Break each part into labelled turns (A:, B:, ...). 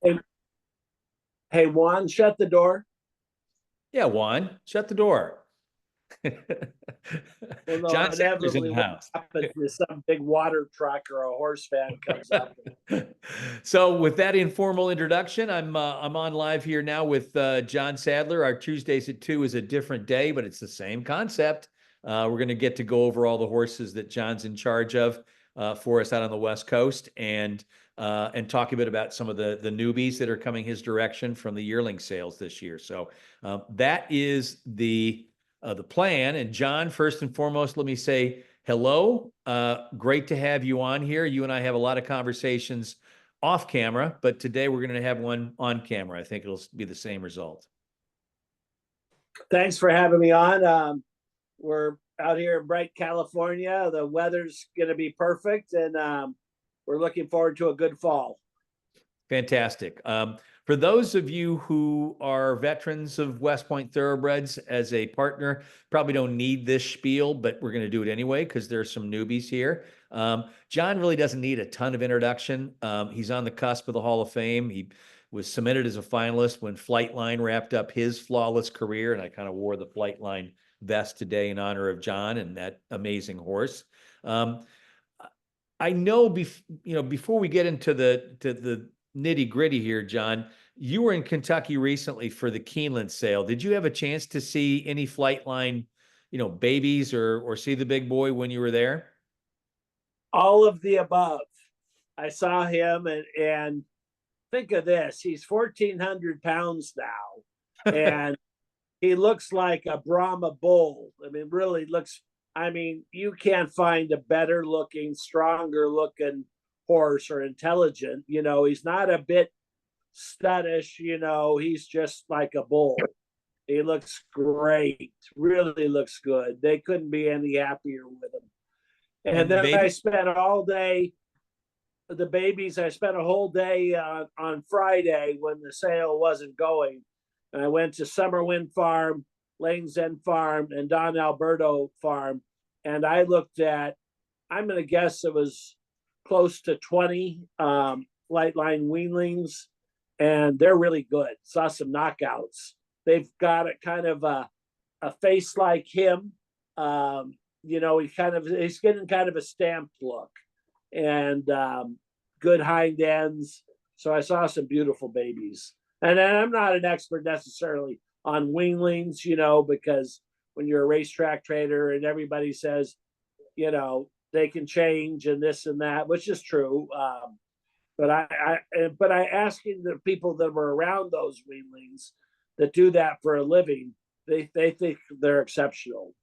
A: Hey, hey, Juan, shut the door.
B: Yeah, Juan, shut the door.
A: Well, no,
B: John Sadler's in
A: inevitably
B: the
A: what
B: house.
A: happens is some big water truck or a horse fan comes up.
B: So, with that informal introduction, I'm on live here now with John Sadler. Our Tuesdays at 2 is a different day, but it's the same concept. We're going to get to go over all the horses that John's in charge of for us out on the West Coast, and talk a bit about some of the newbies that are coming his direction from the yearling sales this year. So that is the plan. And John, first and foremost, let me say hello. Great to have you on here. You and I have a lot of conversations off camera, but today we're going to have one on camera. I think it'll be the same result.
A: Thanks for having me on. We're out here in bright California. The weather's going to be perfect, and we're looking forward to a good fall.
B: Fantastic. For those of you who are veterans of West Point Thoroughbreds as a partner, probably don't need this spiel, but we're going to do it anyway because there's some newbies here. John really doesn't need a ton of introduction. He's on the cusp of the Hall of Fame. He was submitted as a finalist when Flightline wrapped up his flawless career, and I kind of wore the Flightline vest today in honor of John and that amazing horse. I know, before we get into the nitty gritty here, John, you were in Kentucky recently for the Keeneland sale. Did you have a chance to see any Flightline, babies or see the big boy when you were there?
A: All of the above. I saw him, and think of this: he's 1,400 pounds now, and he looks like a Brahma bull. I mean, really looks. I mean, you can't find a better looking, stronger looking horse or intelligent. He's not a bit studdish. He's just like a bull. He looks great. Really looks good. They couldn't be any happier with him. And
B: And the
A: then I
B: baby?
A: spent all day the babies. I spent a whole day on Friday when the sale wasn't going. And I went to Summer Wind Farm, Lane's End Farm, and Don Alberto Farm. And I looked at, I'm going to guess it was close to 20 Flightline weanlings, and they're really good. Saw some knockouts. They've got a kind of a face like him. He's getting kind of a stamped look, and good hind ends. So I saw some beautiful babies. And I'm not an expert necessarily on weanlings, because when you're a racetrack trader and everybody says, they can change and this and that, which is true. But I asking the people that were around those weanlings that do that for a living, they think they're exceptional.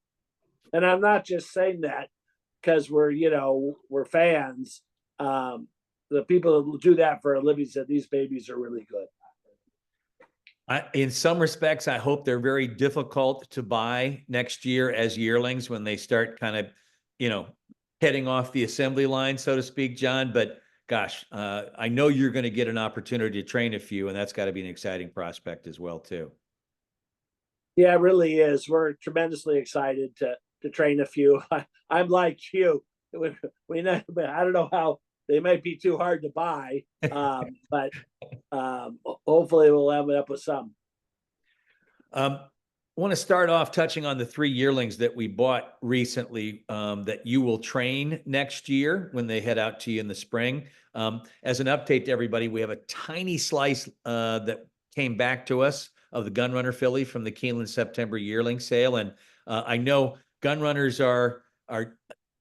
A: And I'm not just saying that because we're fans. The people that do that for a living said these babies are really good.
B: In some respects, I hope they're very difficult to buy next year as yearlings when they start kind of, heading off the assembly line, so to speak, John. But gosh, I know you're going to get an opportunity to train a few, and that's got to be an exciting prospect as well, too.
A: Yeah, it really is. We're tremendously excited to train a few. I'm like you. I don't know how they might be too hard to buy, but hopefully we'll have it up with some.
B: I want to start off touching on the 3 yearlings that we bought recently that you will train next year when they head out to you in the spring. As an update to everybody, we have a tiny slice that came back to us of the Gunrunner filly from the Keeneland September yearling sale. And I know Gunrunners are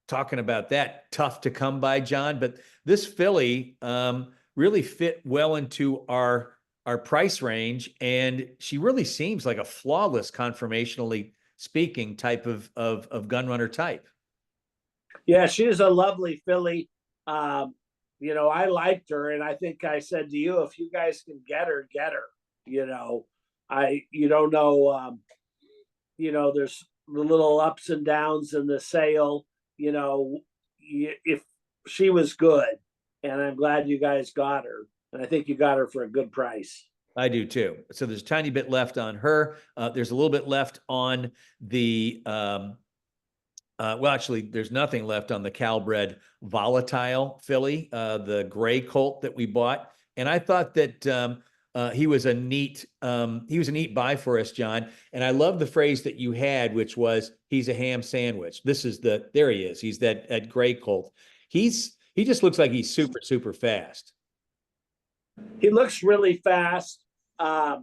B: talking about that tough to come by, John, but this filly really fit well into our price range, and she really seems like a flawless, conformationally speaking, type of gun runner type.
A: Yeah, she's a lovely filly. I liked her, and I think I said to you, if you guys can get her, get her. You don't know. There's the little ups and downs in the sale. If she was good, and I'm glad you guys got her, and I think you got her for a good price.
B: I do too. So there's a tiny bit left on her. There's a little bit left on the well, actually, there's nothing left on the Calbred Volatile filly, the gray colt that we bought And I thought that he was a neat buy for us, John. And I love the phrase that you had, which was, he's a ham sandwich. There he is. He's that gray colt. He just looks like he's super, super fast.
A: He looks really fast. I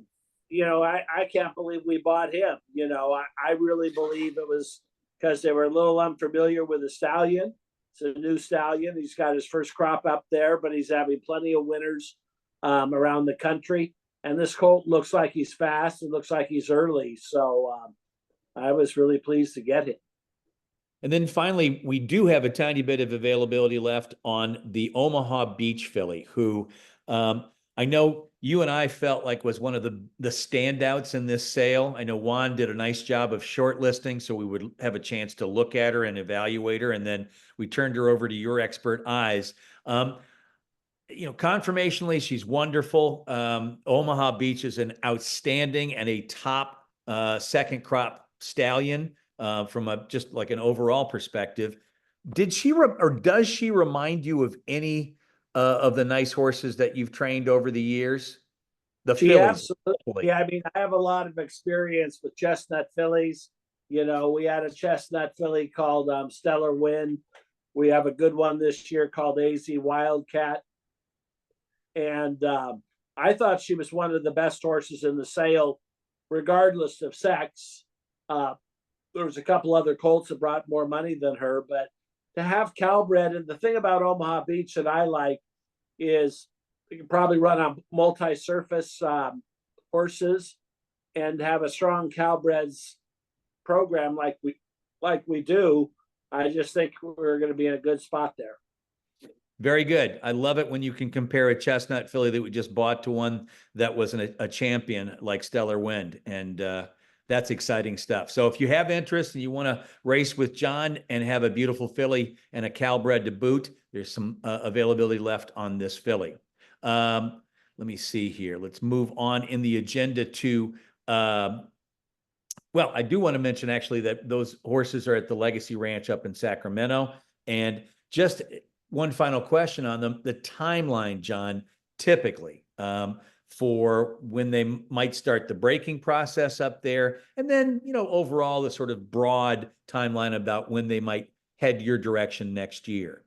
A: can't believe we bought him. I really believe it was because they were a little unfamiliar with the stallion. It's a new stallion. He's got his first crop up there, but he's having plenty of winners around the country. And this colt looks like he's fast. It looks like he's early. So I was really pleased to get him.
B: And then finally, we do have a tiny bit of availability left on the Omaha Beach filly, who I know you and I felt like was one of the standouts in this sale. I know Juan did a nice job of shortlisting, so we would have a chance to look at her and evaluate her, and then we turned her over to your expert eyes. Conformationally, she's wonderful. Omaha Beach is an outstanding and a top second crop stallion from just like an overall perspective. Did she or does she remind you of any of the nice horses that you've trained over the years? The
A: She
B: fillies.
A: absolutely. I mean, I have a lot of experience with chestnut fillies. We had a chestnut filly called Stellar Wind. We have a good one this year called AZ Wildcat. And I thought she was one of the best horses in the sale, regardless of sex. There was a couple other colts that brought more money than her, but to have Calbred, and the thing about Omaha Beach that I like is you can probably run on multi-surface horses and have a strong Calbreds program like we do. I just think we're going to be in a good spot there.
B: Very good. I love it when you can compare a chestnut filly that we just bought to one that was a champion like Stellar Wind. And that's exciting stuff. So if you have interest and you want to race with John and have a beautiful filly and a Calbred to boot, there's some availability left on this filly. Let me see here. Let's move on in the agenda to, I do want to mention actually that those horses are at the Legacy Ranch up in Sacramento. And just one final question on them, the timeline, John, typically for when they might start the breaking process up there, and then, overall the sort of broad timeline about when they might head your direction next year.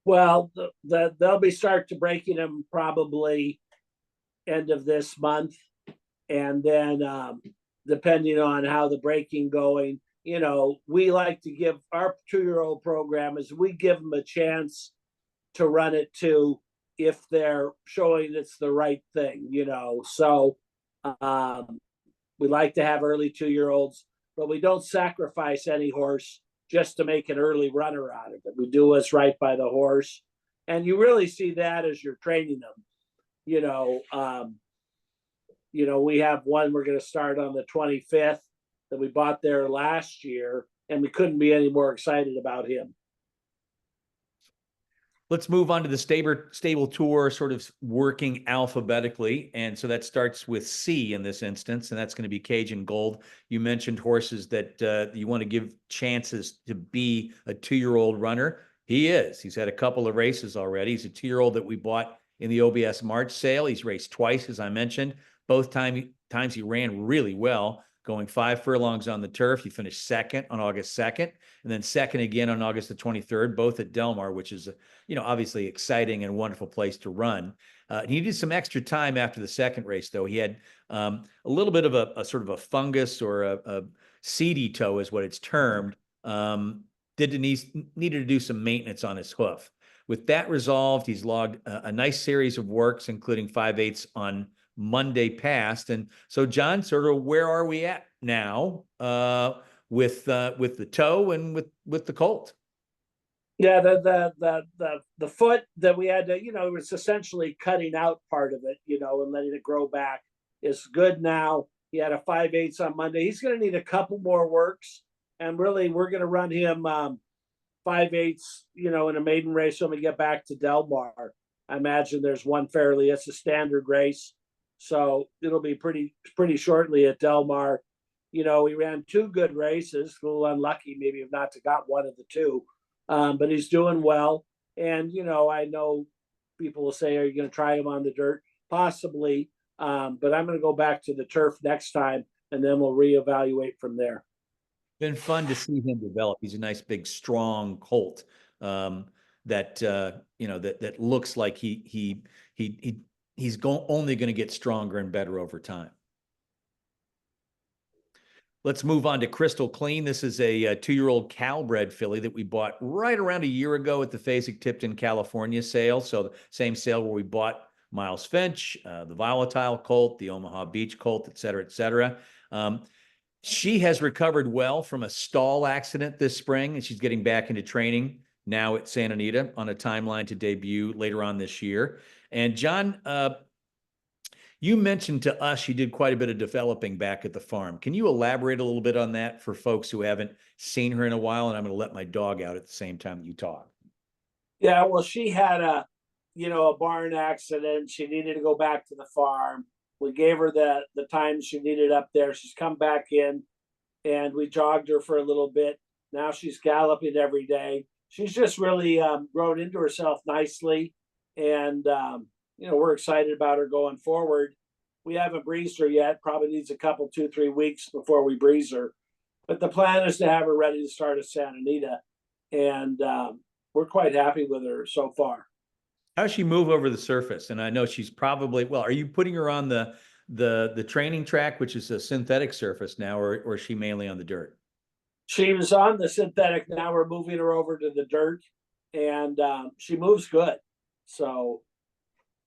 A: Well, they'll be start to breaking them probably end of this month. And then depending on how the breaking going, we like to give our 2-year-old program is we give them a chance to run it too if they're showing it's the right thing, So we like to have early 2-year-olds, but we don't sacrifice any horse just to make an early runner out of it. We do what's right by the horse. And you really see that as you're training them. We have one we're going to start on the 25th that we bought there last year, and we couldn't be any more excited about him.
B: Let's move on to the stable tour, sort of working alphabetically. And so that starts with C in this instance, and that's going to be Cajun Gold. You mentioned horses that you want to give chances to be a 2-year-old runner. He is. He's had a couple of races already. He's a 2-year-old that we bought in the OBS March sale. He's raced twice, as I mentioned. Both times he ran really well, going 5 furlongs on the turf. He finished second on August 2nd, and then second again on August the 23rd, both at Del Mar, which is, obviously exciting and wonderful place to run. He needed some extra time after the second race, though. He had a little bit of a sort of a fungus or a seedy toe is what it's termed. Needed to do some maintenance on his hoof. With that resolved, he's logged a nice series of works, including 5/8 on Monday past. And so, John, sort of where are we at now with the toe and with the colt?
A: Yeah, the foot that we had to, it was essentially cutting out part of it, and letting it grow back is good now. He had a 5/8 on Monday. He's going to need a couple more works, and really we're going to run him 5/8, in a maiden race when we get back to Del Mar. I imagine there's one fairly, it's a standard race. So it'll be pretty shortly at Del Mar. He ran 2 good races, a little unlucky maybe if not to got one of the 2. But he's doing well. And, I know people will say, are you going to try him on the dirt? Possibly. But I'm going to go back to the turf next time, and then we'll reevaluate from there.
B: Been fun to see him develop. He's a nice, big, strong colt that that looks like he's only going to get stronger and better over time. Let's move on to Christel Clean. This is a 2-year-old Calbred filly that we bought right around a year ago at the Fasig-Tipton, California sale. So the same sale where we bought Miles Finch, the Volatile colt, the Omaha Beach colt, et cetera, et cetera. She has recovered well from a stall accident this spring, and she's getting back into training now at Santa Anita on a timeline to debut later on this year. And John, you mentioned to us she did quite a bit of developing back at the farm. Can you elaborate a little bit on that for folks who haven't seen her in a while? And I'm going to let my dog out at the same time that you talk.
A: Yeah, well, she had a barn accident. She needed to go back to the farm. We gave her the time she needed up there. She's come back in, and we jogged her for a little bit. Now she's galloping every day. She's just really grown into herself nicely, and we're excited about her going forward. We haven't breezed her yet. Probably needs a couple, 2-3 weeks before we breeze her. But the plan is to have her ready to start at Santa Anita, and we're quite happy with her so far.
B: How does she move over the surface? And I know she's probably, well, are you putting her on the training track, which is a synthetic surface now, or is she mainly on the dirt?
A: She was on the synthetic. Now we're moving her over to the dirt, and she moves good. So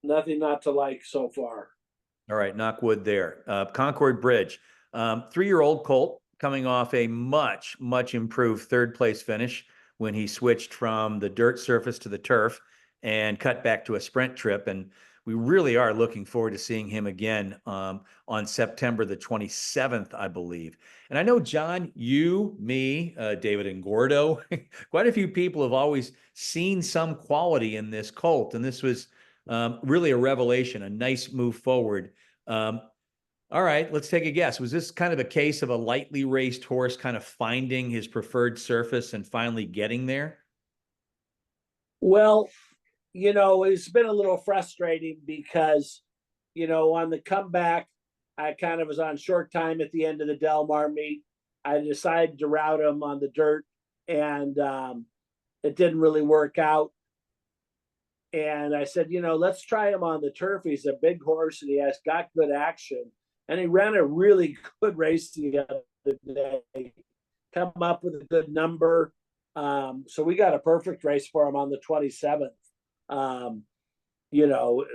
A: nothing not to like so far.
B: All right, knock wood there. Concord Bridge, 3-year-old colt coming off a much, much improved third place finish when he switched from the dirt surface to the turf and cut back to a sprint trip. And we really are looking forward to seeing him again on September the 27th, I believe. And I know, John, you, me, David and Gordo, quite a few people have always seen some quality in this colt. And this was really a revelation, a nice move forward. All right, let's take a guess. Was this kind of a case of a lightly raced horse kind of finding his preferred surface and finally getting there?
A: Well, it's been a little frustrating because, on the comeback, I kind of was on short time at the end of the Del Mar meet. I decided to route him on the dirt, and it didn't really work out. And I said, let's try him on the turf. He's a big horse, and he has got good action. And he ran a really good race the other day, come up with a good number. So we got a perfect race for him on the 27th.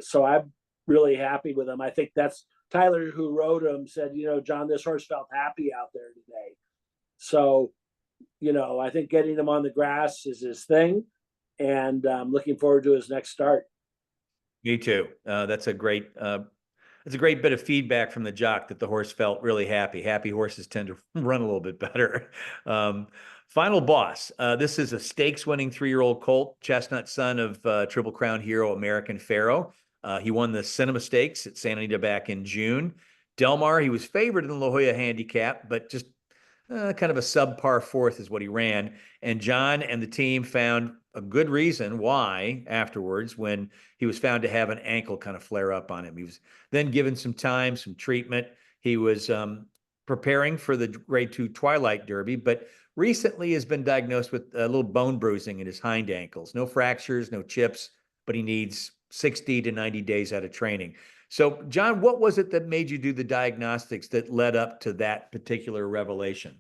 A: So I'm really happy with him. I think that's Tyler, who rode him, said, John, this horse felt happy out there today. So, I think getting him on the grass is his thing, and I'm looking forward to his next start.
B: Me too. That's a great bit of feedback from the jock that the horse felt really happy. Happy horses tend to run a little bit better. Final boss. This is a stakes-winning 3-year-old colt, chestnut son of Triple Crown hero American Pharoah. He won the Cinema Stakes at Santa Anita back in June. Del Mar, he was favored in the La Jolla Handicap, but just kind of a subpar fourth is what he ran. And John and the team found a good reason why afterwards, when he was found to have an ankle kind of flare up on him. He was then given some time, some treatment. He was preparing for the Grade 2 Twilight Derby, but recently has been diagnosed with a little bone bruising in his hind ankles. No fractures, no chips, but he needs 60 to 90 days out of training. So, John, what was it that made you do the diagnostics that led up to that particular revelation?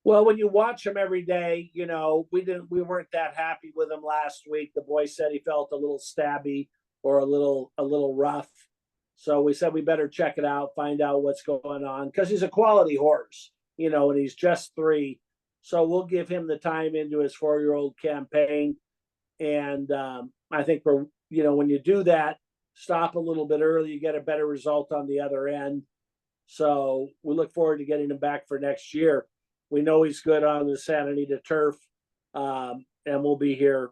A: Well, when you watch him every day, we weren't that happy with him last week. The boy said he felt a little stabby or a little rough. So we said we better check it out, find out what's going on, because he's a quality horse, and he's just 3. So we'll give him the time into his 4-year-old campaign. And I think when you do that, stop a little bit early, you get a better result on the other end. So we look forward to getting him back for next year. We know he's good on the Santa Anita turf, and we'll be here,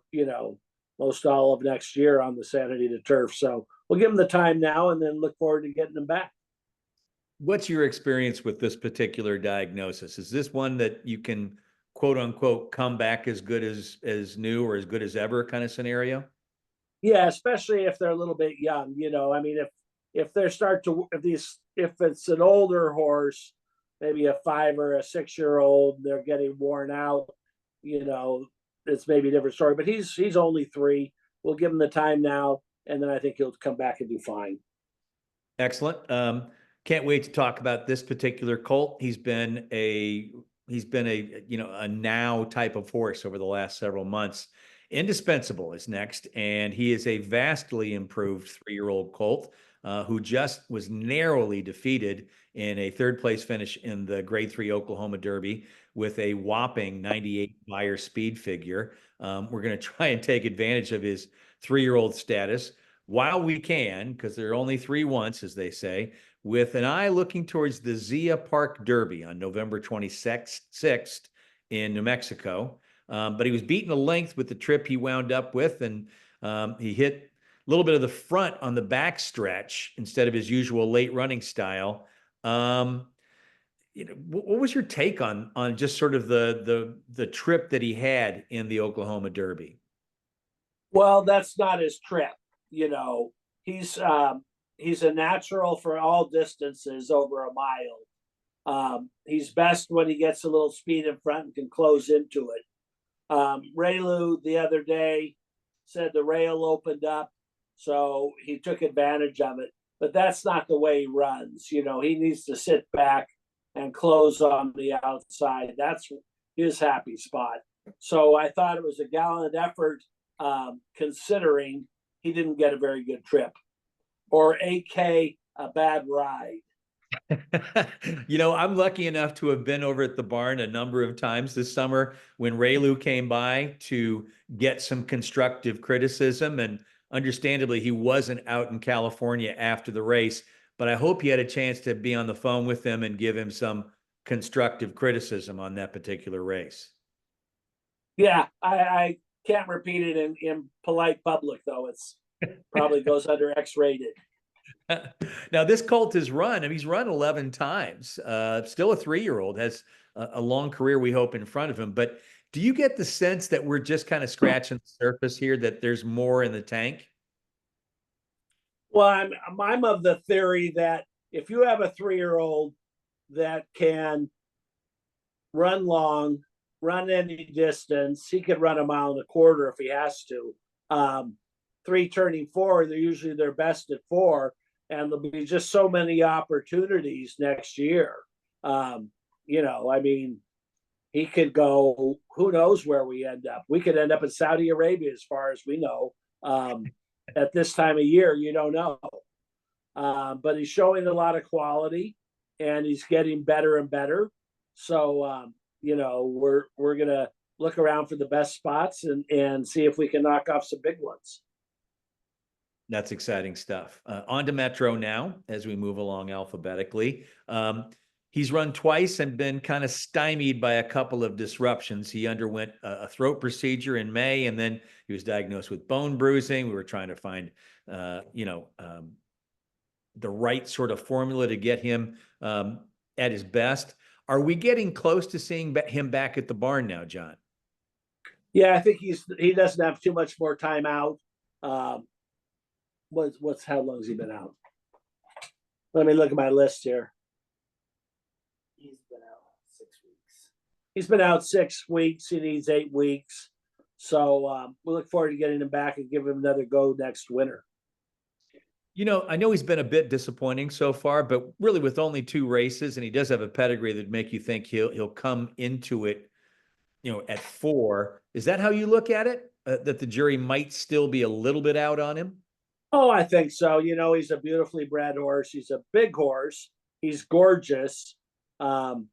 A: most all of next year on the Santa Anita turf. So we'll give him the time now and then look forward to getting him back.
B: What's your experience with this particular diagnosis? Is this one that you can, quote unquote, come back as good as new or as good as ever kind of scenario?
A: Yeah, especially if they're a little bit young, I mean, if they start to if it's an older horse, maybe a 5 or a 6 year old, they're getting worn out, you know, it's maybe a different story. But he's only 3. We'll give him the time now, and then I think he'll come back and do fine.
B: Excellent. Can't wait to talk about this particular colt. He's been a a now type of horse over the last several months. Indispensable is next, and he is a vastly improved 3-year-old colt who just was narrowly defeated in a third place finish in the Grade 3 Oklahoma Derby with a whopping 98 buyer speed figure. We're going to try and take advantage of his 3-year-old status while we can, because there are only 3 once, as they say, with an eye looking towards the Zia Park Derby on November 26th in New Mexico. But he was beaten a length with the trip he wound up with, and he hit a little bit of the front on the back stretch instead of his usual late running style. What was your take on just sort of the trip that he had in the Oklahoma Derby?
A: Well, that's not his trip. You know, he's a natural for all distances over a mile. He's best when he gets a little speed in front and can close into it. Raylu the other day said the rail opened up, so he took advantage of it. But that's not the way he runs. He needs to sit back and close on the outside. That's his happy spot. So I thought it was a gallant effort, considering he didn't get a very good trip, or AK, a bad ride.
B: I'm lucky enough to have been over at the barn a number of times this summer when Raylu came by to get some constructive criticism. And understandably, he wasn't out in California after the race, but I hope you had a chance to be on the phone with him and give him some constructive criticism on that particular race.
A: Yeah, I can't repeat it in polite public, though. It's probably goes under X-rated.
B: Now, this colt has run, he's run 11 times. Still a 3-year-old, has a long career, we hope, in front of him. But do you get the sense that we're just kind of scratching the surface here, that there's more in the tank?
A: Well, I'm of the theory that if you have a 3-year-old that can run long, run any distance, he could run a mile and a quarter if he has to. 3 turning 4, they're usually their best at 4, and there'll be just so many opportunities next year. I mean, he could go, who knows where we end up. We could end up in Saudi Arabia, as far as we know. At this time of year, you don't know. But he's showing a lot of quality, and he's getting better and better. So, we're going to look around for the best spots and see if we can knock off some big ones.
B: That's exciting stuff. On to Metro now, as we move along alphabetically. He's run twice and been kind of stymied by a couple of disruptions. He underwent a throat procedure in May, and then he was diagnosed with bone bruising. We were trying to find, the right sort of formula to get him at his best. Are we getting close to seeing him back at the barn now, John?
A: Yeah, I think he doesn't have too much more time out. How long has he been out? Let me look at my list here.
C: He's been out 6 weeks.
A: He's been out 6 weeks. He needs 8 weeks. So we look forward to getting him back and give him another go next winter.
B: I know he's been a bit disappointing so far, but really with only 2 races, and he does have a pedigree that make you think he'll come into it, at 4. Is that how you look at it? That the jury might still be a little bit out on him?
A: Oh, I think so. He's a beautifully bred horse. He's a big horse. He's gorgeous. The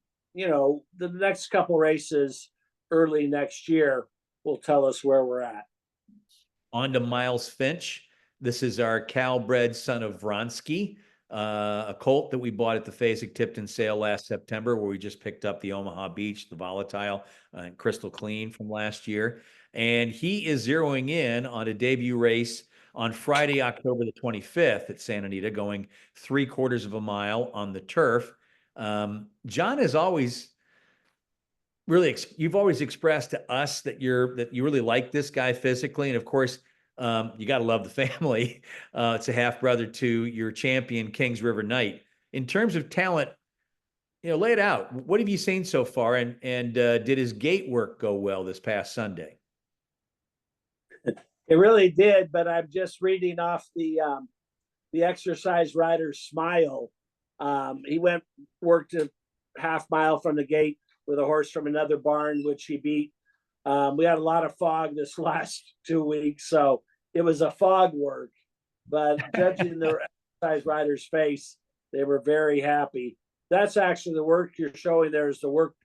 A: next couple races early next year will tell us where we're at.
B: On to Miles Finch. This is our Cal-bred son of Vronsky, a colt that we bought at the Fasig-Tipton sale last September, where we just picked up the Omaha Beach, the Volatile, and Christel Clean from last year. And he is zeroing in on a debut race on Friday, October the 25th at Santa Anita, going 3/4 of a mile on the turf. John has always you've always expressed to us that you really like this guy physically. And of course, You got to love the family. It's a half brother to your champion, Kings River Knight. In terms of talent, lay it out. What have you seen so far? And did his gate work go well this past Sunday?
A: It really did, but I'm just reading off the exercise rider's smile. He worked a half mile from the gate with a horse from another barn, which he beat. We had a lot of fog this last 2 weeks, so it was a fog work. But judging the exercise rider's face, they were very happy. That's actually the work you're showing there is the work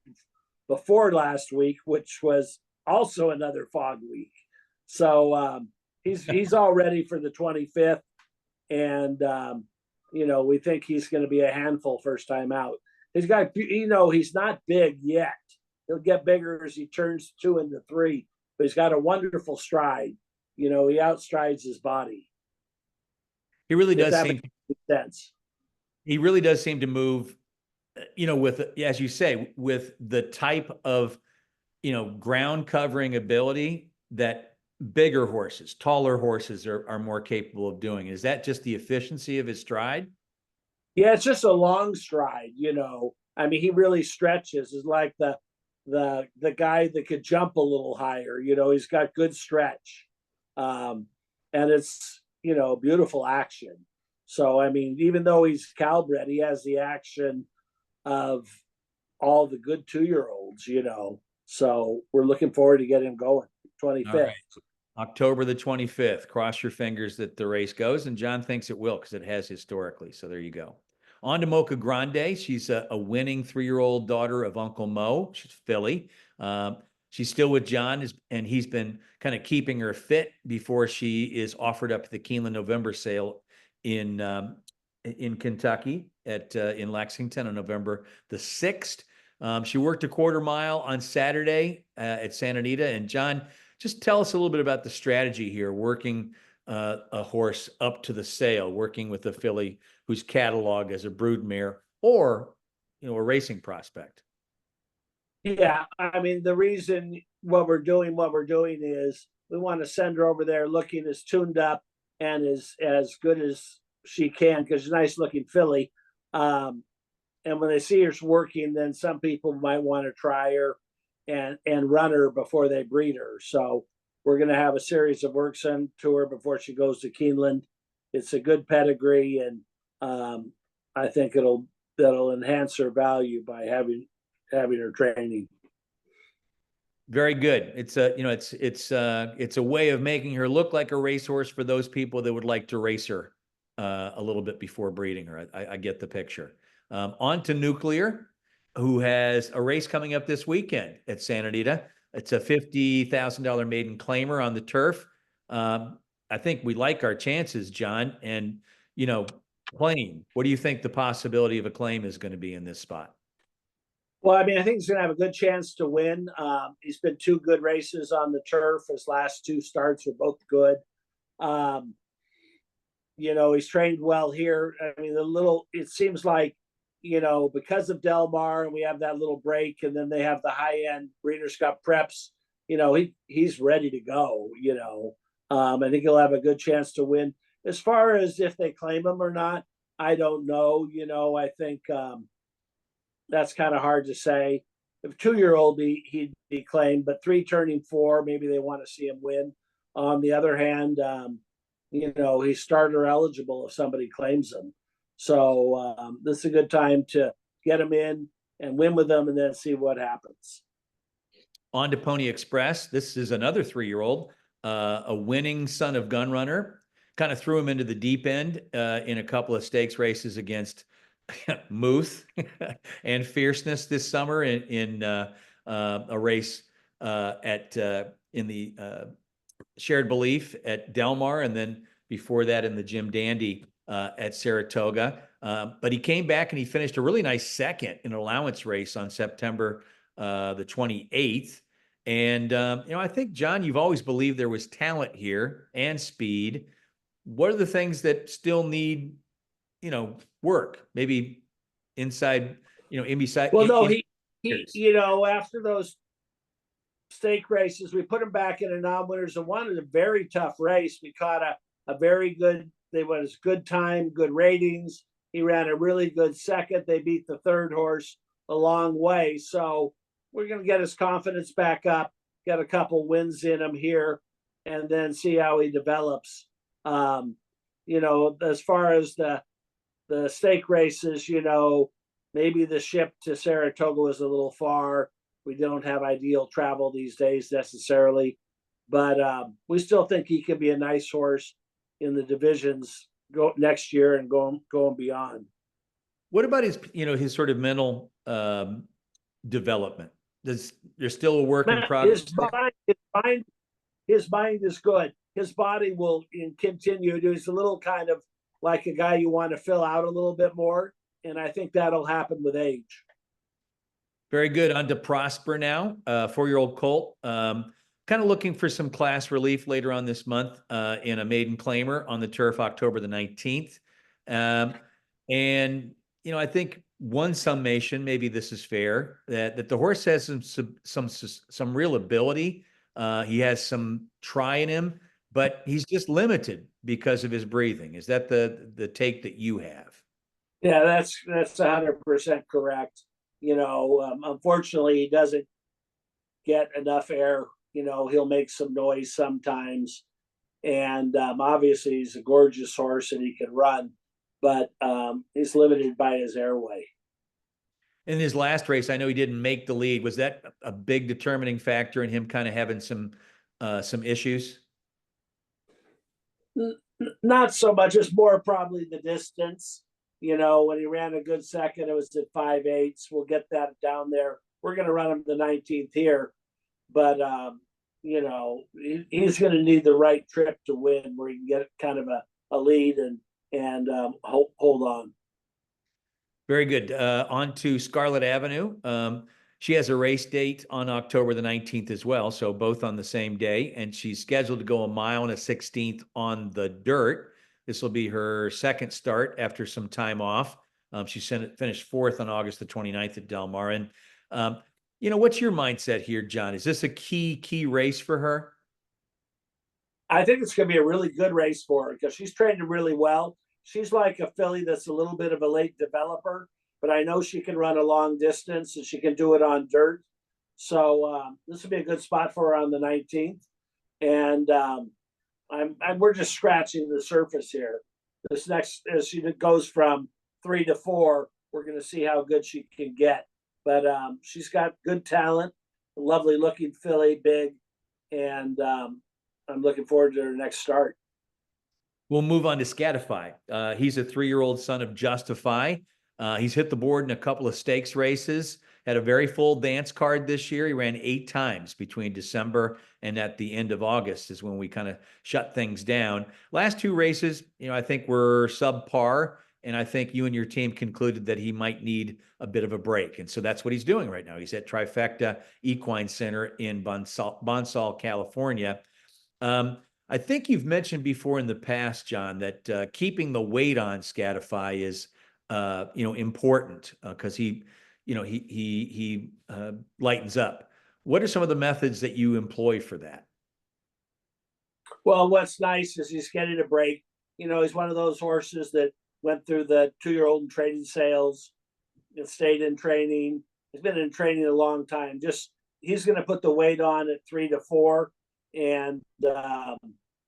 A: before last week, which was also another fog week. So he's all ready for the 25th. And, we think he's going to be a handful first time out. He's got, he's not big yet. He'll get bigger as he turns 2 into 3, but he's got a wonderful stride. He outstrides his body.
B: He really does seem
A: sense.
B: He really does seem to move, with, as you say, with the type of, ground covering ability that bigger horses, taller horses are more capable of doing. Is that just the efficiency of his stride?
A: Yeah, it's just a long stride, I mean, he really stretches. It's like the guy that could jump a little higher, he's got good stretch. And it's, beautiful action. So, I mean, even though he's Calbred, he has the action of all the good 2-year-olds, So we're looking forward to get him going. 25th.
B: Right. October the 25th. Cross your fingers that the race goes, and John thinks it will because it has historically. So there you go. On to Mocha Grande. She's a winning 3-year-old daughter of Uncle Mo. She's filly. She's still with John, and he's been kind of keeping her fit before she is offered up to the Keeneland November sale in Kentucky in Lexington on November the 6th. She worked a quarter mile on Saturday at Santa Anita. And John, just tell us a little bit about the strategy here, working a horse up to the sale, working with a filly who's cataloged as a broodmare or, a racing prospect.
A: Yeah, I mean, the reason what we're doing is we want to send her over there looking as tuned up and as good as she can, because she's a nice looking filly. And when they see her working, then some people might want to try her and run her before they breed her. So we're going to have a series of work sent to her before she goes to Keeneland. It's a good pedigree, and I think that'll enhance her value by having her training.
B: Very good. It's a way of making her look like a racehorse for those people that would like to race her a little bit before breeding her. I get the picture. On to Nuclear, who has a race coming up this weekend at Santa Anita. It's a $50,000 maiden claimer on the turf. I think we like our chances, John. And, claim, what do you think the possibility of a claim is going to be in this spot?
A: Well, I mean, I think he's going to have a good chance to win. He's been 2 good races on the turf. His last 2 starts were both good. He's trained well here. I mean, it seems like, because of Del Mar and we have that little break, and then they have the high-end Breeders' Cup preps, he's ready to go, I think he'll have a good chance to win. As far as if they claim him or not, I don't know. I think that's kind of hard to say. If 2-year-old, he'd be claimed, but 3 turning 4, maybe they want to see him win. On the other hand, he's starter eligible if somebody claims him. So this is a good time to get him in and win with them and then see what happens.
B: On to Pony Express. This is another 3-year-old, a winning son of Gunrunner. Kind of threw him into the deep end in a couple of stakes races against Muth and Fierceness this summer in a race in the Shared Belief at Del Mar, and then before that in the Jim Dandy at Saratoga. But he came back and he finished a really nice second in an allowance race on September the 28th. And, I think, John, you've always believed there was talent here and speed. What are the things that still need, work? Maybe inside, in beside.
A: Well, no, he after those stake races. We put him back in a non-winners and wanted a very tough race. We caught a very good, they was good time, good ratings. He ran a really good second. They beat the third horse a long way. So we're going to get his confidence back up, get a couple wins in him here, and then see how he develops. You know, as far as the stake races, you know, maybe the ship to Saratoga was a little far. We don't have ideal travel these days necessarily, but we still think he could be a nice horse in the divisions go next year and going beyond.
B: What about his, you know, his sort of mental development? There's still a work in progress.
A: His mind is good. His body will continue. He's a little kind of like a guy you want to fill out a little bit more, and I think that'll happen with age.
B: Very good. On to Prosper now, 4-year-old colt. Kind of looking for some class relief later on this month in a maiden claimer on the turf, October the 19th. And, you know, I think one summation, maybe this is fair, that the horse has some real ability. He has some try in him, but he's just limited because of his breathing. Is that the take that you have?
A: Yeah, that's 100% correct. You know, unfortunately, he doesn't get enough air. You know, he'll make some noise sometimes. And obviously, he's a gorgeous horse and he can run, but he's limited by his airway.
B: In his last race, I know he didn't make the lead. Was that a big determining factor in him kind of having some issues?
A: Not so much. It's more probably the distance. You know, when he ran a good second, it was at 5/8. We'll get that down there. We're going to run him the 19th here. But, you know, he's going to need the right trip to win where he can get kind of a lead and hold on.
B: Very good. On to Scarlet Avenue. She has a race date on October the 19th as well, so both on the same day, and she's scheduled to go 1 mile and a 16th on the dirt. This will be her second start after some time off. She finished 4th on August the 29th at Del Mar. And, you know, what's your mindset here, John? Is this a key race for her?
A: I think it's going to be a really good race for her because she's trained really well. She's like a filly that's a little bit of a late developer, but I know she can run a long distance and she can do it on dirt. So this will be a good spot for her on the 19th. And we're just scratching the surface here. This next, as she goes from 3 to 4, we're going to see how good she can get. But she's got good talent, a lovely looking filly, big, and I'm looking forward to her next start.
B: We'll move on to Scatify. He's a 3-year-old son of Justify. He's hit the board in a couple of stakes races, had a very full dance card this year. He ran 8 times between December and at the end of August is when we kind of shut things down. Last 2 races, you know, I think were subpar, and I think you and your team concluded that he might need a bit of a break. And so that's what he's doing right now. He's at Trifecta Equine Center in Bonsall, California. I think you've mentioned before in the past, John, that keeping the weight on Scatify is, you know, important because he lightens up. What are some of the methods that you employ for that?
A: Well, what's nice is he's getting a break. You know, he's one of those horses that went through the 2-year-old and training sales and stayed in training. He's been in training a long time. Just he's going to put the weight on at 3 to 4, and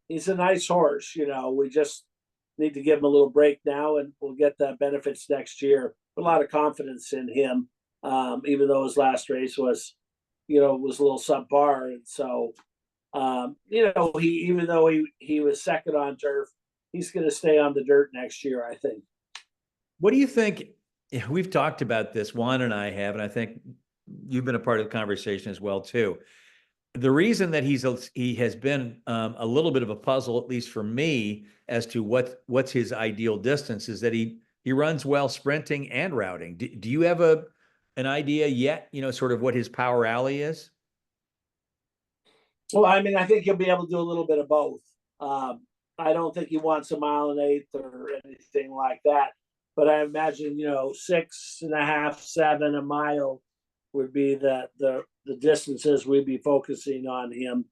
A: he's a nice horse. You know, we just need to give him a little break now, and we'll get the benefits next year. A lot of confidence in him, even though his last race was, you know, was a little subpar. And so, you know, even though he was second on turf, he's going to stay on the dirt next year, I think.
B: What do you think? We've talked about this, Juan and I have, and I think you've been a part of the conversation as well too. The reason that he has been a little bit of a puzzle, at least for me, as to what's his ideal distance is that he runs well sprinting and routing. Do you have an idea yet, you know, sort of what his power alley is?
A: Well, I mean, I think he'll be able to do a little bit of both. I don't think he wants 1 mile and 1/8 or anything like that, but I imagine, you know, 6.5, 7 a mile would be the distances we'd be focusing on him.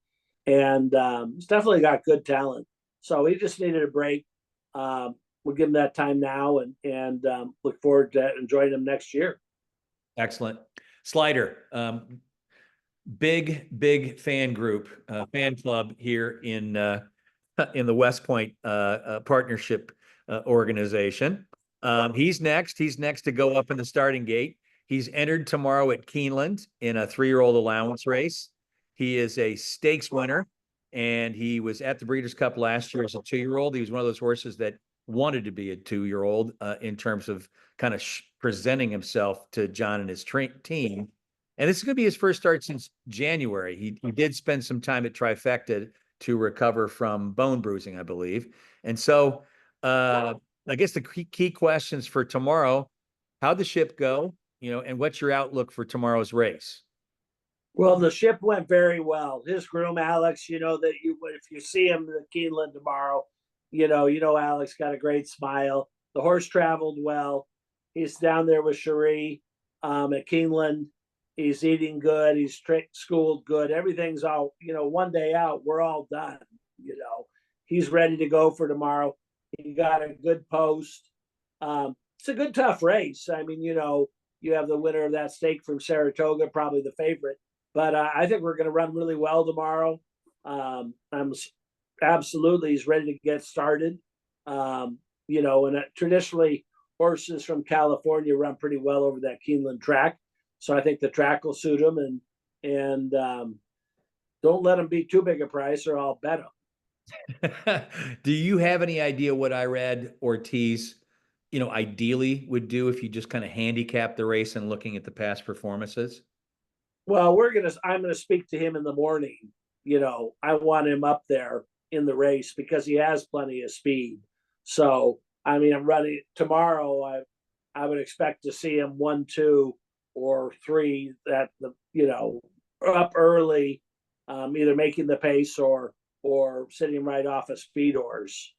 A: And he's definitely got good talent. So he just needed a break. We'll give him that time now and look forward to enjoying him next year.
B: Excellent. Slider, big fan group, fan club here in the West Point partnership organization. He's next to go up in the starting gate. He's entered tomorrow at Keeneland in a 3-year-old allowance race. He is a stakes winner, and he was at the Breeders' Cup last year as a 2-year-old. He was one of those horses that wanted to be a 2-year-old in terms of kind of presenting himself to John and his team. And this is going to be his first start since January. He did spend some time at Trifecta to recover from bone bruising, I believe. And so I guess the key questions for tomorrow: how'd the ship go? And what's your outlook for tomorrow's race?
A: Well, the ship went very well. His groom, Alex, that if you see him at Keeneland tomorrow, Alex got a great smile. The horse traveled well. He's down there with Cherie at Keeneland. He's eating good. He's schooled good. Everything's all, one day out, we're all done. He's ready to go for tomorrow. He got a good post. It's a good, tough race. I mean, you have the winner of that stake from Saratoga, probably the favorite. But I think we're going to run really well tomorrow. I'm absolutely, he's ready to get started. And traditionally horses from California run pretty well over that Keeneland track. So I think the track will suit him, and don't let him be too big a price or I'll bet him.
B: Do you have any idea what Irad Ortiz, ideally would do if you just kind of handicap the race and looking at the past performances?
A: Well, I'm going to speak to him in the morning. I want him up there in the race because he has plenty of speed. So, I'm running tomorrow. I would expect to see him 1, 2, or 3 that up early, either making the pace or sitting right off a speed horse.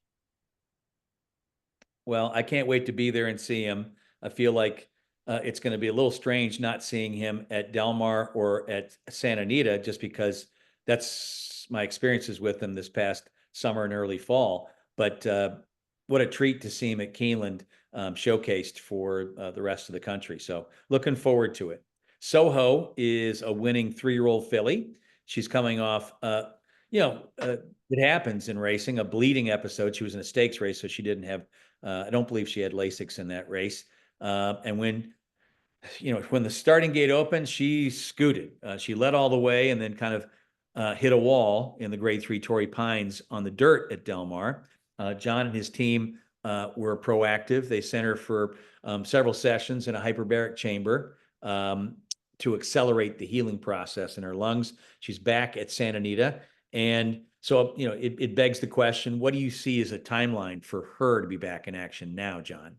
B: Well, I can't wait to be there and see him. I feel like it's going to be a little strange not seeing him at Del Mar or at Santa Anita, just because that's my experiences with him this past summer and early fall. But what a treat to see him at Keeneland showcased for the rest of the country. So looking forward to it. Soho is a winning 3-year-old filly. She's coming off, it happens in racing, a bleeding episode. She was in a stakes race, so she didn't have, I don't believe she had Lasix in that race. And when the starting gate opened, she scooted. She led all the way and then kind of hit a wall in the Grade 3 Torrey Pines on the dirt at Del Mar. John and his team were proactive. They sent her for several sessions in a hyperbaric chamber to accelerate the healing process in her lungs. She's back at Santa Anita. And so, it begs the question, what do you see as a timeline for her to be back in action now, John?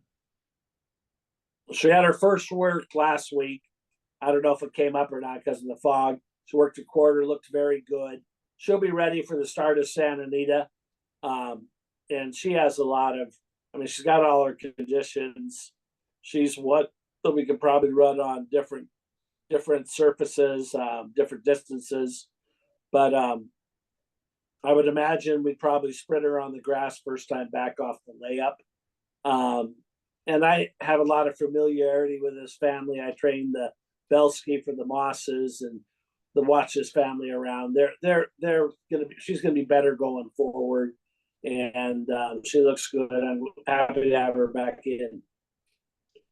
A: She had her first work last week. I don't know if it came up or not because of the fog. She worked a quarter, looked very good. She'll be ready for the start of Santa Anita. And she has a lot of, she's got all her conditions. She's what we could probably run on different surfaces, different distances. But I would imagine we'd probably sprint her on the grass first time back off the layup. And I have a lot of familiarity with his family. I trained the Belsky for the Mosses and watch his family around. She's gonna be better going forward. And she looks good. I'm happy to have her back in.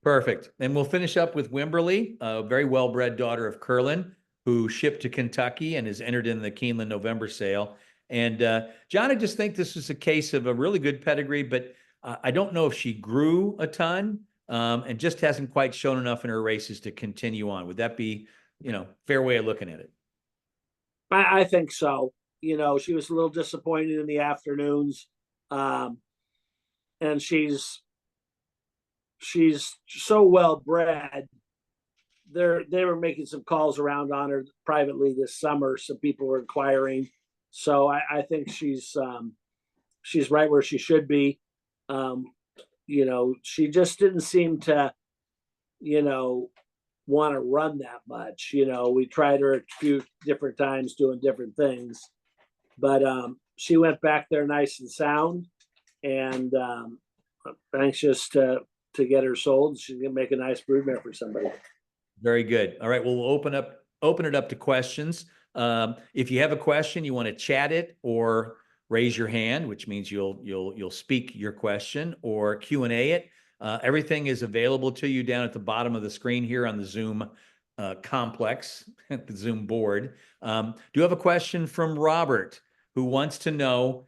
B: Perfect. And we'll finish up with Wimberly, a very well-bred daughter of Curlin, who shipped to Kentucky and has entered in the Keeneland November sale. And John, I just think this is a case of a really good pedigree, but I don't know if she grew a ton and just hasn't quite shown enough in her races to continue on. Would that be, fair way of looking at it?
A: I think so. She was a little disappointed in the afternoons. And she's so well bred. They were making some calls around on her privately this summer. Some people were inquiring. So I think she's right where she should be. She just didn't seem to, want to run that much. You know, we tried her a few different times doing different things, but she went back there nice and sound, and anxious to get her sold. She's gonna make a nice broodmare for somebody.
B: Very good. All right, well, we'll open it up to questions. If you have a question, you want to chat it or raise your hand, which means you'll speak your question, or Q&A it. Everything is available to you down at the bottom of the screen here on the Zoom complex, the Zoom board. Do you have a question from Robert, who wants to know,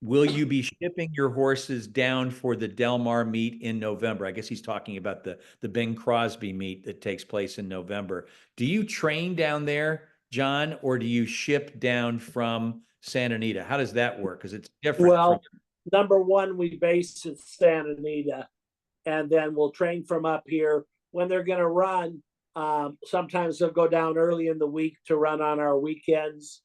B: will you be shipping your horses down for the Del Mar meet in November? I guess he's talking about the Bing Crosby meet that takes place in November. Do you train down there, John, or do you ship down from Santa Anita? How does that work? Because it's different.
A: Well, number one, we base at Santa Anita, and then we'll train from up here. When they're going to run, sometimes they'll go down early in the week to run on our weekends.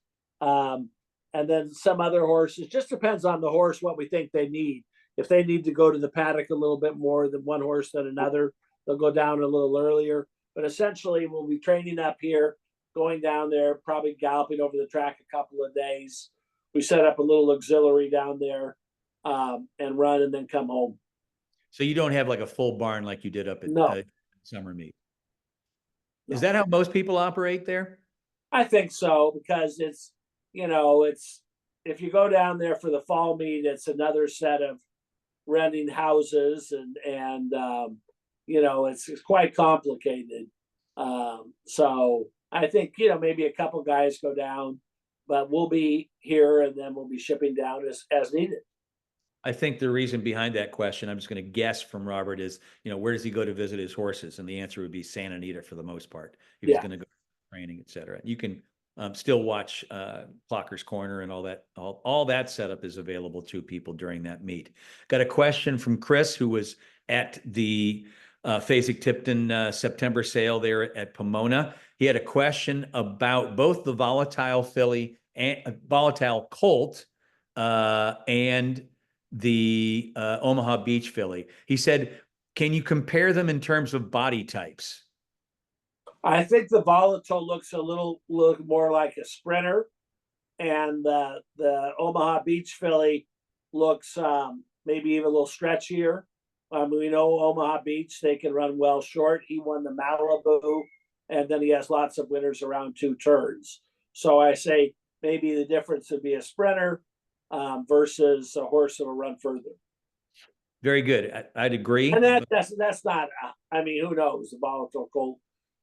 A: And then some other horses, just depends on the horse, what we think they need. If they need to go to the paddock a little bit more than one horse than another, they'll go down a little earlier. But essentially, we'll be training up here, going down there, probably galloping over the track a couple of days. We set up a little auxiliary down there and run, and then come home.
B: So you don't have like a full barn like you did up at
A: No.
B: summer meet.
A: No.
B: Is that how most people operate there?
A: I think so, because it's, you know, it's, if you go down there for the fall meet, it's another set of renting houses, and you know, it's quite complicated. So I think, you know, maybe a couple guys go down, but we'll be here, and then we'll be shipping down as needed.
B: I think the reason behind that question, I'm just going to guess from Robert, is, you know, where does he go to visit his horses? And the answer would be Santa Anita for the most part. He was going to go training, et cetera. You can still watch Clocker's Corner, and all that. All that setup is available to people during that meet. Got a question from Chris, who was at the Fasig-Tipton September sale there at Pomona. He had a question about both the Volatile filly and Volatile colt and the Omaha Beach filly. He said, can you compare them in terms of body types?
A: I think the Volatile looks a little more like a sprinter, and the Omaha Beach filly looks maybe even a little stretchier. We know Omaha Beach, they can run well short. He won the Malibu, and then he has lots of winners around 2 turns. So I say maybe the difference would be a sprinter versus a horse that will run further.
B: Very good. I'd agree.
A: And that's not, I mean, who knows? The Volatile colt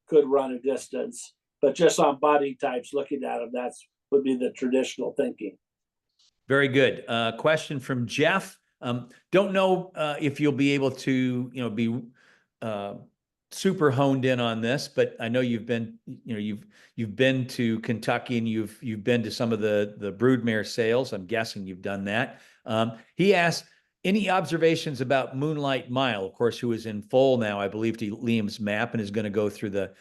A: could run a distance, but just on body types, looking at them, that's would be the traditional thinking.
B: Very good. Question from Jeff. Don't know if you'll be able to, you know, be super honed in on this, but I know you've been, you know, you've been to Kentucky, and you've been to some of the broodmare sales. I'm guessing you've done that. He asked, any observations about Moonlight Mile, of course, who is in foal now, I believe, to Liam's Map, and is going to go through the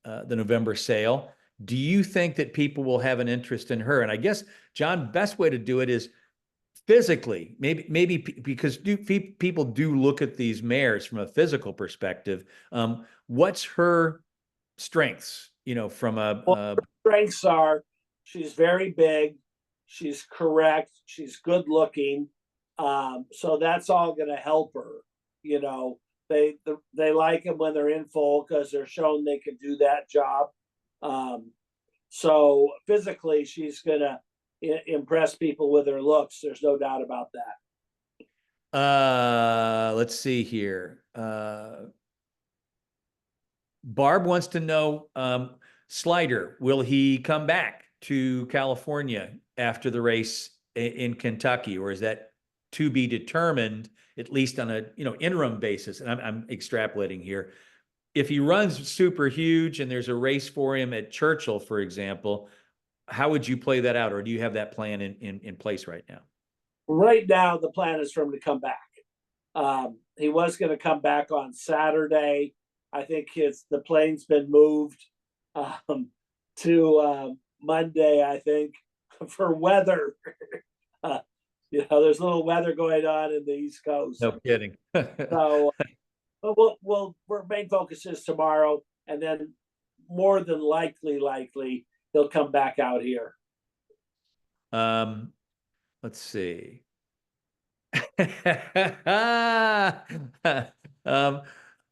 B: November sale. Do you think that people will have an interest in her? And I guess, John, best way to do it is physically, maybe because people do look at these mares from a physical perspective. What's her strengths? You know, from
A: strengths are, she's very big, she's correct, she's good looking. So that's all going to help her. You know, they like them when they're in foal because they're shown they can do that job. So physically, she's going to impress people with her looks. There's no doubt about that.
B: Let's see here. Barb wants to know, Slider, will he come back to California after the race in Kentucky, or is that to be determined, at least on a, you know, interim basis? And I'm extrapolating here. If he runs super huge and there's a race for him at Churchill, for example, how would you play that out? Or do you have that plan in place right now?
A: Right now, the plan is for him to come back. He was going to come back on Saturday. I think the plane's been moved to Monday, I think, for weather. You know, there's a little weather going on in the East Coast.
B: No kidding.
A: So, but our main focus is tomorrow. and then more than likely he'll come back out here.
B: Let's see.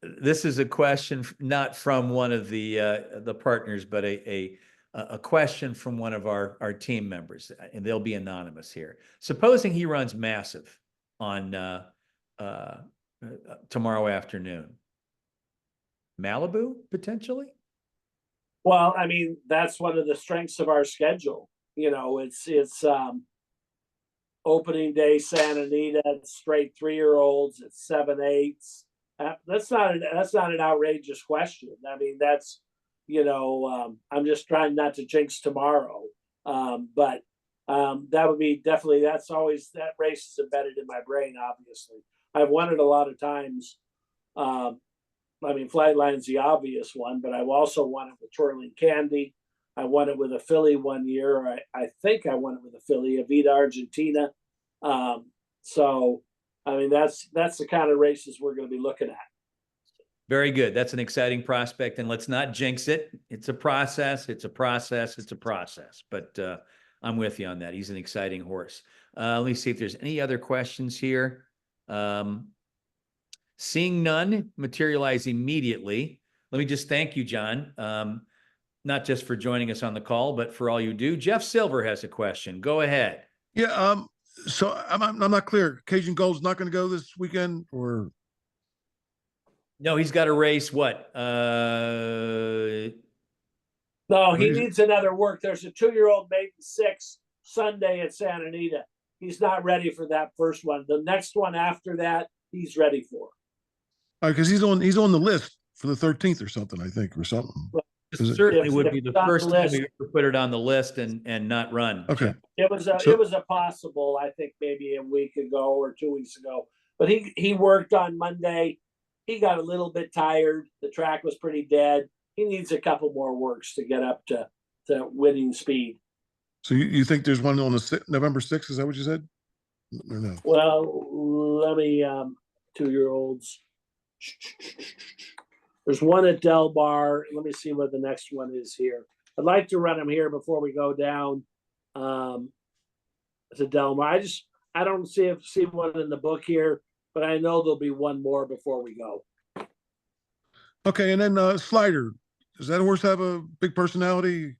B: This is a question not from one of the partners, but a question from one of our team members, and they'll be anonymous here. Supposing he runs massive on tomorrow afternoon, Malibu potentially?
A: Well, I mean, that's one of the strengths of our schedule. It's opening day Santa Anita, it's straight 3-year-olds, it's 7/8s. That's not an outrageous question. I mean, that's I'm just trying not to jinx tomorrow. But that would be definitely, that race is embedded in my brain. Obviously, I've won it a lot of times. I mean, Flightline's the obvious one, but I've also won it with Twirling Candy. I won it with a filly one year. I think I won it with a filly, Avita Argentina. So, I mean, that's the kind of races we're going to be looking at.
B: Very good. That's an exciting prospect, and let's not jinx it. It's a process. But I'm with you on that. He's an exciting horse. Let me see if there's any other questions here. Seeing none materialize immediately. Let me just thank you, John. Not just for joining us on the call, but for all you do. Jeff Silver has a question. Go ahead.
D: Yeah. So I'm not clear. Cajun Gold's not going to go this weekend, or?
B: No, he's got a race. What?
A: No, he needs another work. There's a 2-year-old maiden 6 Sunday at Santa Anita. He's not ready for that first one. The next one after that, he's ready for.
D: Because he's on the list for the 13th or something, I think, or something.
A: Well,
B: This certainly would be the first time we ever put it on the list and not run.
D: Okay.
A: It was a possible, I think maybe a week ago or 2 weeks ago. But he worked on Monday. He got a little bit tired. The track was pretty dead. He needs a couple more works to get up to winning speed.
D: So you think there's one on the November 6th? Is that what you said? Or no?
A: Well, let me 2-year-olds. There's one at Del Mar. Let me see what the next one is here. I'd like to run them here before we go down to Del Mar. I don't see one in the book here, but I know there'll be one more before we go.
D: Okay, and then Slider. Does that horse have a big personality?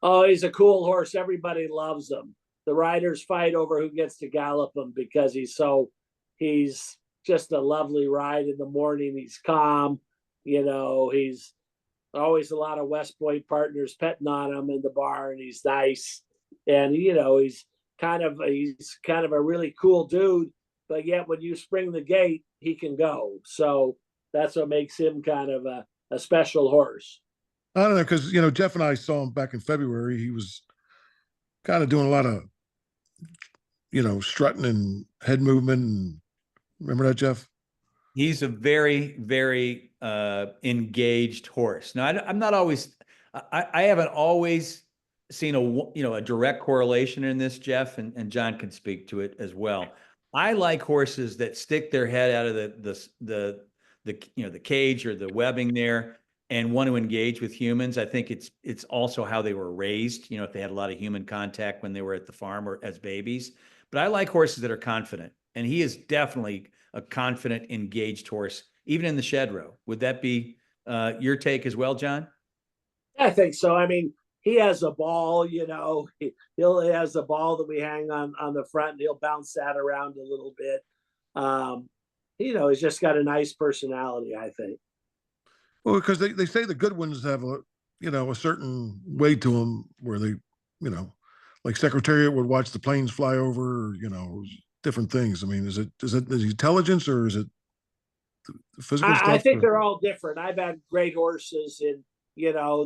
A: Oh, he's a cool horse. Everybody loves him. The riders fight over who gets to gallop him because he's just a lovely ride in the morning. He's calm. He's always a lot of West Point partners petting on him in the barn. He's nice. And, he's kind of a really cool dude, but yet when you spring the gate, he can go. So that's what makes him kind of a special horse.
D: I don't know, because, Jeff and I saw him back in February. He was kind of doing a lot of, strutting and head movement. And remember that, Jeff?
B: He's a very, very engaged horse. Now, I'm not always, I haven't always seen a direct correlation in this, Jeff, and John can speak to it as well. I like horses that stick their head out of the cage or the webbing there and want to engage with humans. I think it's also how they were raised, if they had a lot of human contact when they were at the farm or as babies. But I like horses that are confident, and he is definitely a confident, engaged horse, even in the shed row. Would that be your take as well, John?
A: I think so. I mean, he has a ball, he has a ball that we hang on the front, and he'll bounce that around a little bit. He's just got a nice personality, I think.
D: Well, because they say the good ones have a certain way to them where they, like Secretariat would watch the planes fly over, different things. I mean, is it intelligence or is it physical stuff?
A: I think they're all different. I've had great horses and,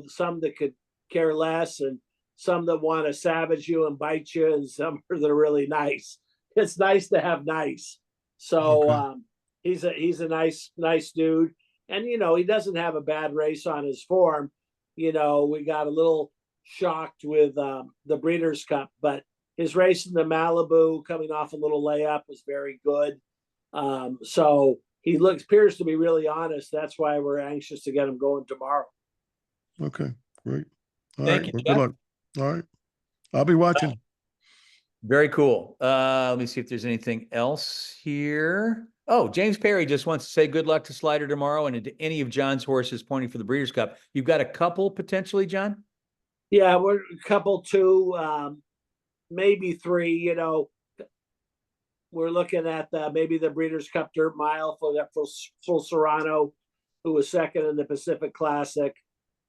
A: some that could care less and some that want to savage you and bite you and some that are really nice. It's nice to have nice. So okay. He's a nice dude. And, he doesn't have a bad race on his form. We got a little shocked with the Breeders' Cup, but his race in the Malibu coming off a little layup was very good. So he appears to be really honest. That's why we're anxious to get him going tomorrow.
D: Okay, great. All
B: Thank
D: right,
B: you,
D: well,
B: Jeff.
D: good luck. All right. I'll be watching.
B: Very cool. Let me see if there's anything else here. Oh, James Perry just wants to say good luck to Slider tomorrow and to any of John's horses pointing for the Breeders' Cup. You've got a couple potentially, John?
A: Yeah, we're a couple, two, maybe three. You know, we're looking at maybe the Breeders' Cup Dirt Mile for that full Serrano, who was second in the Pacific Classic.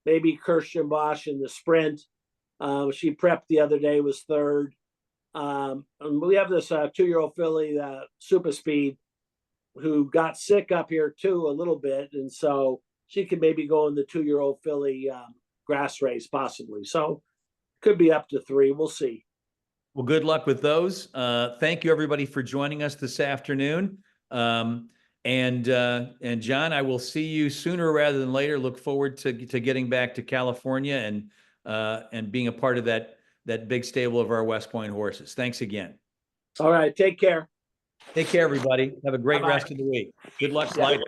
A: Maybe Kirsten Bosch in the sprint. She prepped the other day, was third. And we have this 2-year-old filly, Super Speed, who got sick up here too a little bit, and so she could maybe go in the 2-year-old filly grass race possibly. So could be up to 3. We'll see.
B: Well, good luck with those. Thank you everybody for joining us this afternoon. And John, I will see you sooner rather than later. Look forward to getting back to California and being a part of that big stable of our West Point horses. Thanks again.
A: All right, take care.
B: Take care, everybody. Have a great
A: Bye-bye.
B: rest of the week. Good luck,
A: Yeah.
B: Slider.